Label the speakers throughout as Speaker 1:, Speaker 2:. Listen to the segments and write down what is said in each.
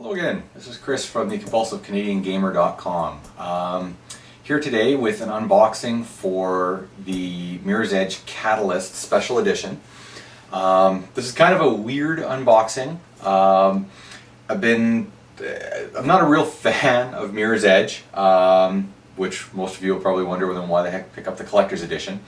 Speaker 1: Hello again, this is Chris from the CompulsiveCanadianGamer.com. Here today with an unboxing for the Mirror's Edge Catalyst Special Edition. This is kind of a weird unboxing. I'm not a real fan of Mirror's Edge, which most of you will probably wonder then why the heck pick up the Collector's Edition.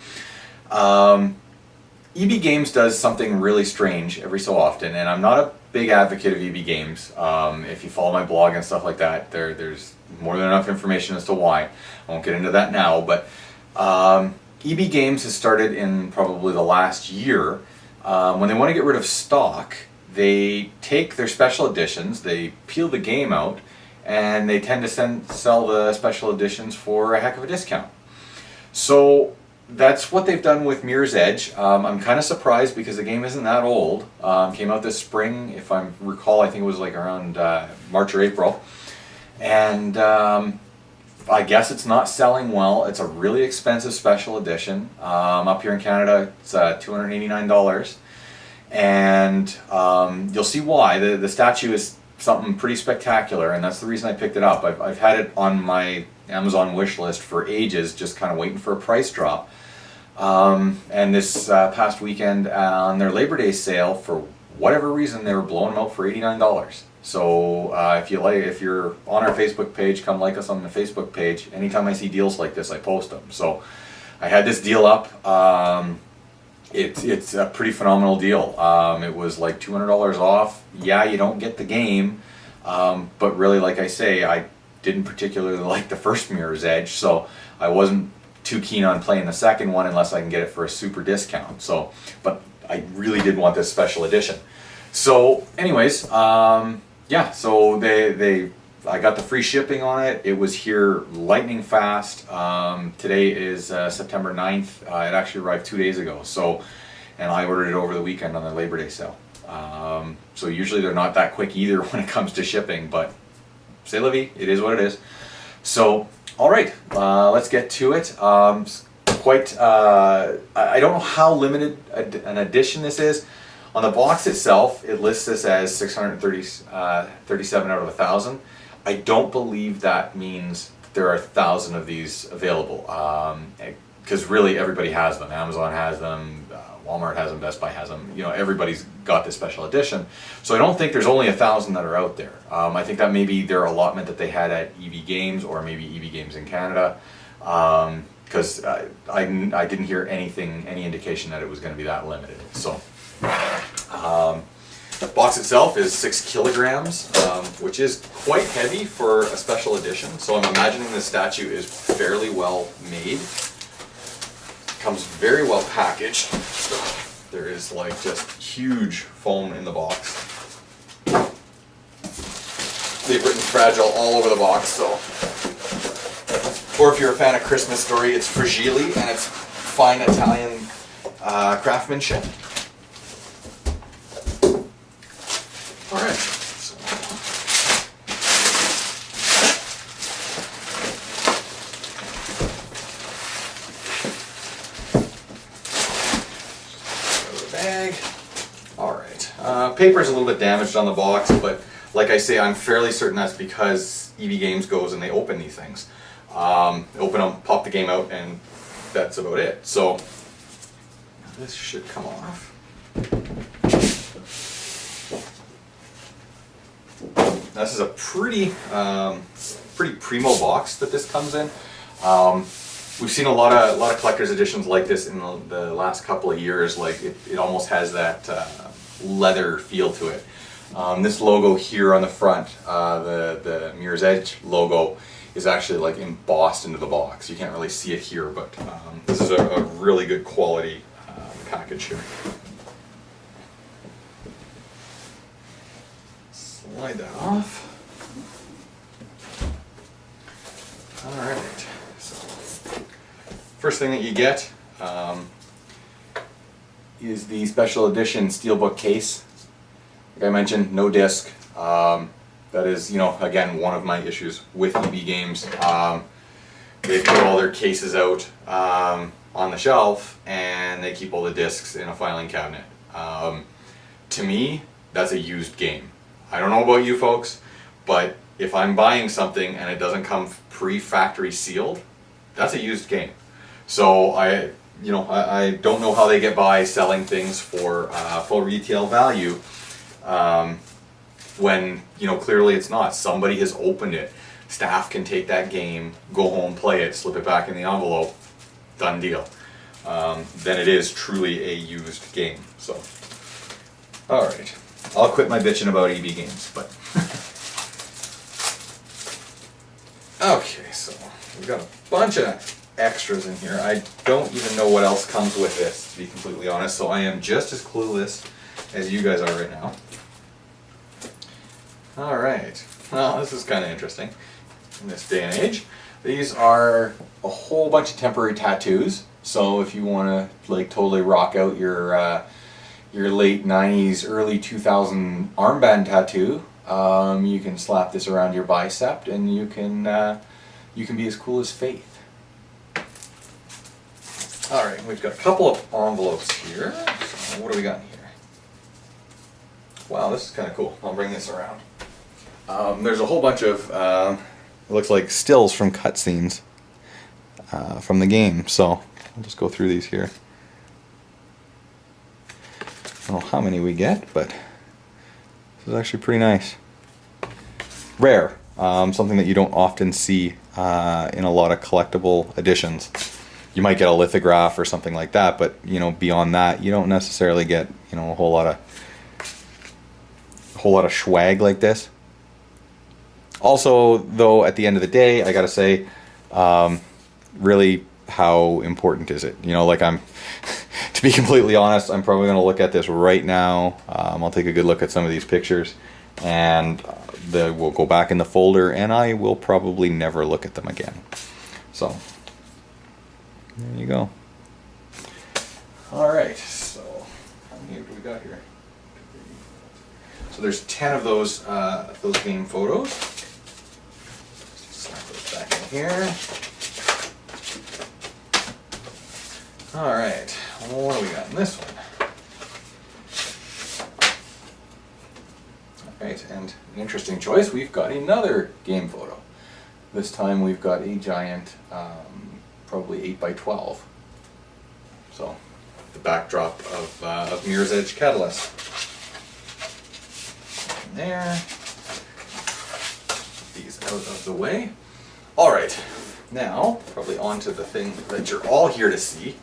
Speaker 1: EB Games does something really strange every so often, and I'm not a big advocate of EB Games. If you follow my blog and stuff like that, there's more than enough information as to why. I won't get into that now, but EB Games has started in probably the last year. When they want to get rid of stock, they take their special editions, they peel the game out, and they tend to sell the special editions for a heck of a discount. So that's what they've done with Mirror's Edge. I'm kind of surprised because the game isn't that old. Came out this spring, if I recall, I think it was like around March or April. And I guess it's not selling well. It's a really expensive special edition. Up here in Canada, it's $289. And you'll see why. The statue is something pretty spectacular, and that's the reason I picked it up. I've had it on my Amazon wish list for ages, just kind of waiting for a price drop. And this past weekend on their Labor Day sale, for whatever reason, they were blowing them out for $89. So if you're on our Facebook page, come like us on the Facebook page. Anytime I see deals like this, I post them. So I had this deal up. It's a pretty phenomenal deal. It was like $200 off. Yeah, you don't get the game, but really, like I say, I didn't particularly like the first Mirror's Edge, so I wasn't too keen on playing the second one unless I can get it for a super discount. So, but I really did want this special edition. So, anyways, yeah. So I got the free shipping on it. It was here lightning fast. Today is September 9th. It actually arrived 2 days ago. So, and I ordered it over the weekend on their Labor Day sale. So usually they're not that quick either when it comes to shipping, but c'est la vie, it is what it is. So, alright, let's get to it. I don't know how limited an edition this is. On the box itself, it lists this as 637 out of 1,000. I don't believe that means there are 1,000 of these available, because really everybody has them. Amazon has them, Walmart has them, Best Buy has them. You know, everybody's got this special edition. So I don't think there's only 1,000 that are out there. I think that maybe their allotment that they had at EB Games, or maybe EB Games in Canada, because I didn't hear any indication that it was going to be that limited. So the box itself is 6 kilograms, which is quite heavy for a special edition. So I'm imagining the statue is fairly well made. Comes very well packaged. There is like just huge foam in the box. They've written fragile all over the box, so. Or if you're a fan of Christmas Story, it's fragile and it's fine Italian craftsmanship. Alright. Bag. Alright. Paper's a little bit damaged on the box, but like I say, I'm fairly certain that's because EB Games goes and they open these things. Open them, pop the game out, and that's about it. So this should come off. This is a pretty primo box that this comes in. We've seen a lot of collector's editions like this in the last couple of years. Like it almost has that leather feel to it. This logo here on the front, the Mirror's Edge logo, is actually like embossed into the box. You can't really see it here, but this is a really good quality package here. Slide that off. Alright, so first thing that you get is the special edition steelbook case. Like I mentioned, no disc. That is, you know, again, one of my issues with EB Games. They put all their cases out on the shelf and they keep all the discs in a filing cabinet. To me, that's a used game. I don't know about you folks, But if I'm buying something and it doesn't come pre-factory sealed, that's a used game. So I don't know how they get by selling things for full retail value when clearly it's not. Somebody has opened it. Staff can take that game, go home, play it, slip it back in the envelope, done deal. Then it is truly a used game. So, all right, I'll quit my bitching about EB games, but okay. So we've got a bunch of extras in here. I don't even know what else comes with this, to be completely honest. So I am just as clueless as you guys are right now. All right. Well, this is kind of interesting in this day and age. These are a whole bunch of temporary tattoos. So if you want to like totally rock out your late 90s, early 2000 armband tattoo, you can slap this around your bicep and you can be as cool as Faith. All right, we've got a couple of envelopes here. So what do we got in here? Wow, this is kind of cool. I'll bring this around. There's a whole bunch of it looks like stills from cutscenes from the game. So I'll just go through these here. I don't know how many we get, but this is actually pretty nice. Rare. Something that you don't often see in a lot of collectible editions. You might get a lithograph or something like that, but beyond that, you don't necessarily get a whole lot of swag like this. Also, though, at the end of the day, I gotta say, really, how important is it? To be completely honest, I'm probably gonna look at this right now. I'll take a good look at some of these pictures, and we'll go back in the folder, and I will probably never look at them again. So, there you go. All right, so how many do we got here? So there's 10 of those game photos. Slap those back in here. All right, well, what do we got in this one? All right, and an interesting choice. We've got another game photo. This time we've got a giant, probably 8 by 12. So the backdrop of Mirror's Edge Catalyst. There. These out of the way. All right, now probably on to the thing that you're all here to see.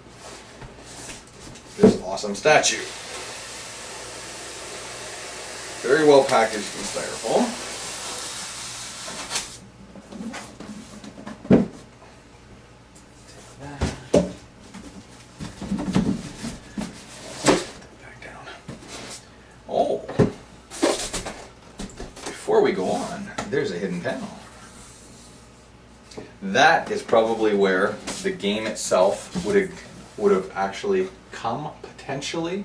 Speaker 1: This awesome statue. Very well packaged in styrofoam. Before we go on, there's a hidden panel. That is probably where the game itself would have actually come, potentially.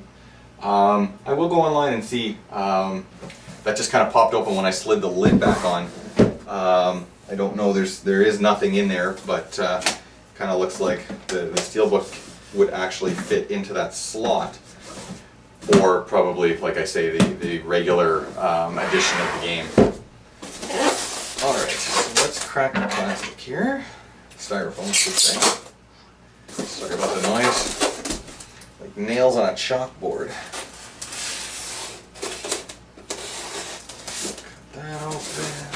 Speaker 1: I will go online and see. That just kind of popped open when I slid the lid back on. I don't know, there is nothing in there, but kind of looks like the steelbook would actually fit into that slot. Or probably, like I say, the regular edition of the game. Alright, so let's crack the plastic here. Styrofoam, should say. Sorry about the noise. Like nails on a chalkboard. Cut that open.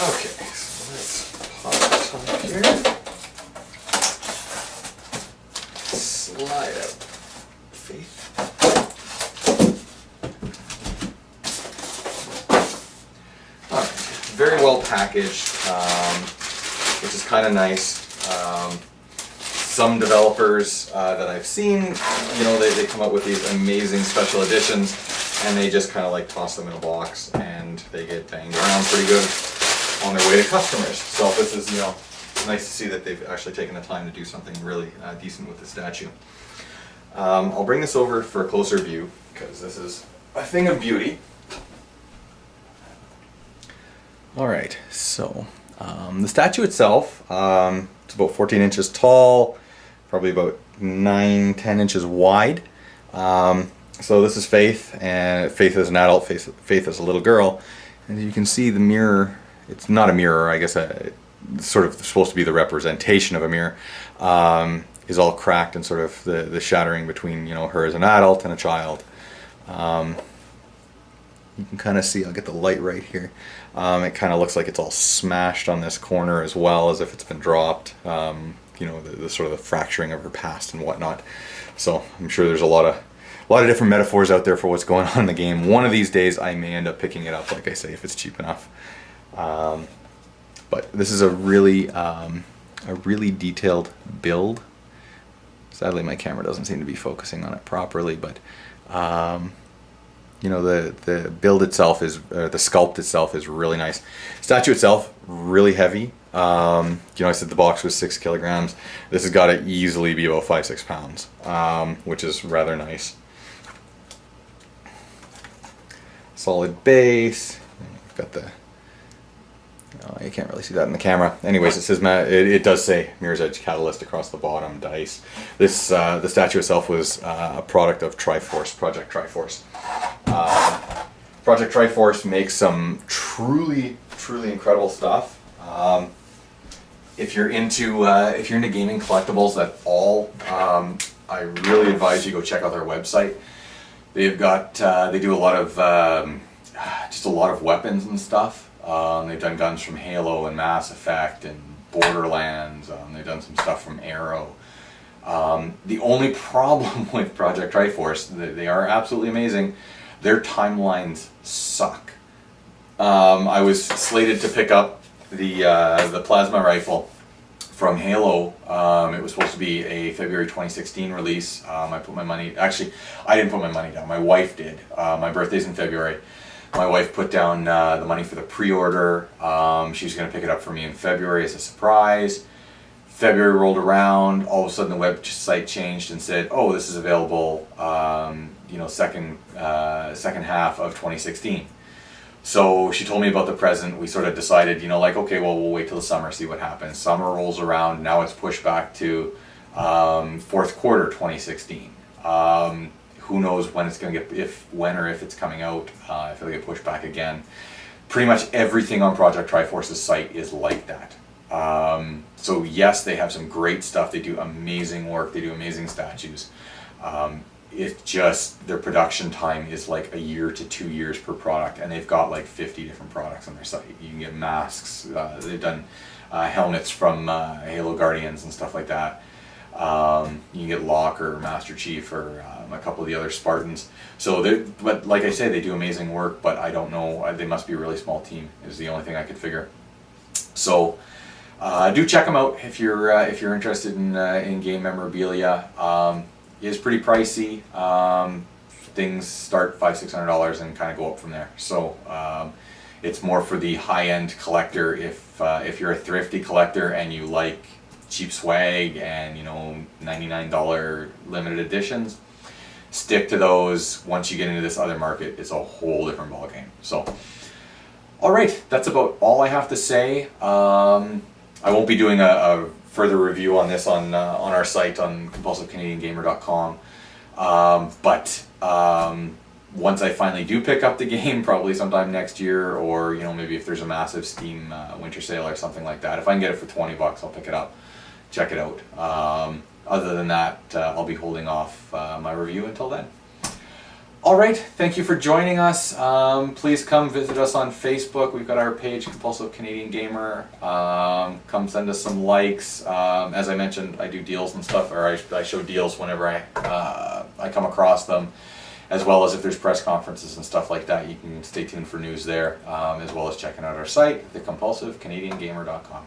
Speaker 1: Okay, so let's pop the top here. Slide out. Faith. Alright, very well packaged, which is kind of nice. Some developers that I've seen, they come up with these amazing special editions, and they just kind of like toss them in a box, and they get banged around pretty good on their way to customers. So this is, nice to see that they've actually taken the time to do something really decent with the statue. I'll bring this over for a closer view because this is a thing of beauty. All right, so The statue itself, it's about 14 inches tall, probably about 9-10 inches wide. So this is Faith, and Faith is an adult, Faith is a little girl. And you can see the mirror, it's not a mirror, I guess it's sort of supposed to be the representation of a mirror, is all cracked and sort of the shattering between, you know, her as an adult and a child. You can kind of see, I'll get the light right here, it kind of looks like it's all smashed on this corner as well, as if it's been dropped. You know, the sort of the fracturing of her past and whatnot. So I'm sure there's a lot of different metaphors out there for what's going on in the game. One of these days I may end up picking it up, like I say, if it's cheap enough. But this is a really detailed build. Sadly my camera doesn't seem to be focusing on it properly, but you know, the build itself is, the sculpt itself is really nice. Statue itself, really heavy. You know, I said the box was 6 kilograms. This has got to easily be about 5-6 pounds, which is rather nice. Solid base. Got the, oh, you can't really see that in the camera. Anyways, it says it does say Mirror's Edge Catalyst across the bottom, dice. This the statue itself was a product of Triforce, Project Triforce. Project Triforce makes some truly incredible stuff. If you're into gaming collectibles at all, I really advise you go check out their website. They've got they do a lot of just a lot of weapons and stuff. They've done guns from Halo and Mass Effect and Borderlands. They've done some stuff from Arrow. The only problem with Project Triforce, they are absolutely amazing, their timelines suck. I was slated to pick up the plasma rifle from Halo. It was supposed to be a February 2016 release. I put my money, actually I didn't put my money down, my wife did. My birthday's in February. My wife put down the money for the pre-order. She was going to pick it up for me in February as a surprise. February rolled around, all of a sudden the website changed and said, oh, this is available, you know, second half of 2016. So she told me about the present. We sort of decided, you know, like, okay, well, we'll wait till the summer, see what happens. Summer rolls around, now it's pushed back to fourth quarter 2016. Who knows when it's going to get, when or if it's coming out, if it'll get pushed back again. Pretty much everything on Project Triforce's site is like that. So yes, they have some great stuff. They do amazing work. They do amazing statues. It's just their production time is like a year to 2 years per product, and they've got like 50 different products on their site. You can get masks. They've done helmets from Halo Guardians and stuff like that. You can get Locke or Master Chief or a couple of the other Spartans. So, but like I say, they do amazing work. But I don't know. They must be a really small team. Is the only thing I could figure. So. Do check them out if you're interested in game memorabilia. It is pretty pricey. Things start $500-600 and kind of go up from there. So it's more for the high-end collector. If you're a thrifty collector and you like cheap swag and, you know, $99 limited editions, stick to those. Once you get into this other market, it's a whole different ballgame. So, all right, that's about all I have to say. I won't be doing a further review on this on our site on compulsivecanadiangamer.com, but once I finally do pick up the game, probably sometime next year, or, you know, maybe if there's a massive Steam winter sale or something like that, if I can get it for $20, I'll pick it up, check it out. Other than that, I'll be holding off my review until then. Alright, thank you for joining us. Please come visit us on Facebook. We've got our page, Compulsive Canadian Gamer. Come send us some likes. As I mentioned, I do deals and stuff, or I show deals whenever I come across them, as well as if there's press conferences and stuff like that. You can stay tuned for news there, as well as checking out our site, thecompulsivecanadiangamer.com.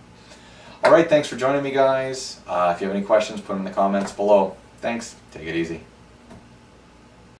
Speaker 1: Alright, thanks for joining me, guys. If you have any questions, put them in the comments below. Thanks. Take it easy.